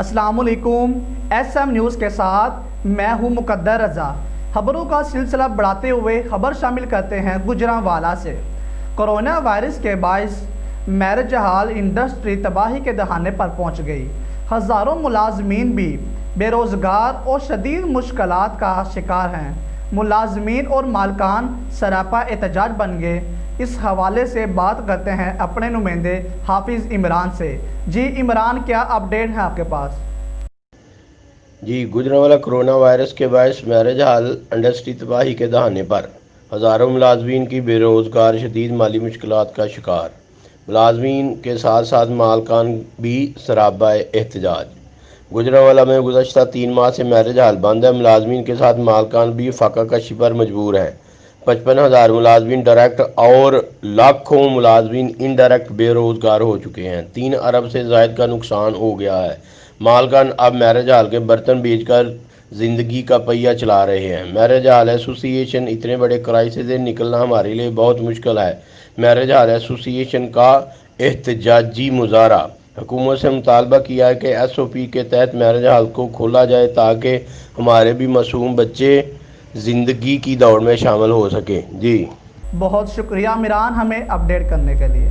السلام علیکم، S M news کے ساتھ میں ہوں مقدر رضا۔ خبروں کا سلسلہ بڑھاتے ہوئے خبر شامل کرتے ہیں گوجرانوالہ سے۔ کرونا وائرس کے باعث میرج ہال انڈسٹری تباہی کے دہانے پر پہنچ گئی۔ ہزاروں ملازمین بھی بے روزگار اور شدید مشکلات کا شکار ہیں۔ ملازمین اور مالکان سراپا احتجاج بن گئے۔ اس حوالے سے بات کرتے ہیں اپنے نمائندے حافظ عمران سے۔ جی عمران، کیا اپڈیٹ ہے آپ کے پاس؟ جی، گوجرانوالہ کرونا وائرس کے باعث میرج ہال انڈسٹری تباہی کے دہانے پر، ہزاروں ملازمین کی بے روزگار شدید مالی مشکلات کا شکار۔ ملازمین کے ساتھ ساتھ مالکان بھی سرابہ احتجاج۔ گوجرانوالہ میں گزشتہ 3 ماہ سے میرج ہال بند ہے۔ ملازمین کے ساتھ مالکان بھی فاقہ کشی پر مجبور ہیں۔ 55,000 ملازمین ڈائریکٹ اور لاکھوں ملازمین انڈائریکٹ بے روزگار ہو چکے ہیں۔ 3 ارب سے زائد کا نقصان ہو گیا ہے۔ مالکان اب میرج ہال کے برتن بیچ کر زندگی کا پہیہ چلا رہے ہیں۔ میرج ہال ایسوسی ایشن: اتنے بڑے کرائسس سے نکلنا ہمارے لیے بہت مشکل ہے۔ میرج ہال ایسوسی ایشن کا احتجاجی مظاہرہ۔ حکومت سے مطالبہ کیا ہے کہ SOP کے تحت میرج ہال کو کھولا جائے تاکہ ہمارے بھی معصوم بچے زندگی کی دوڑ میں شامل ہو سکیں۔ جی بہت شکریہ عمران ہمیں اپڈیٹ کرنے کے لیے۔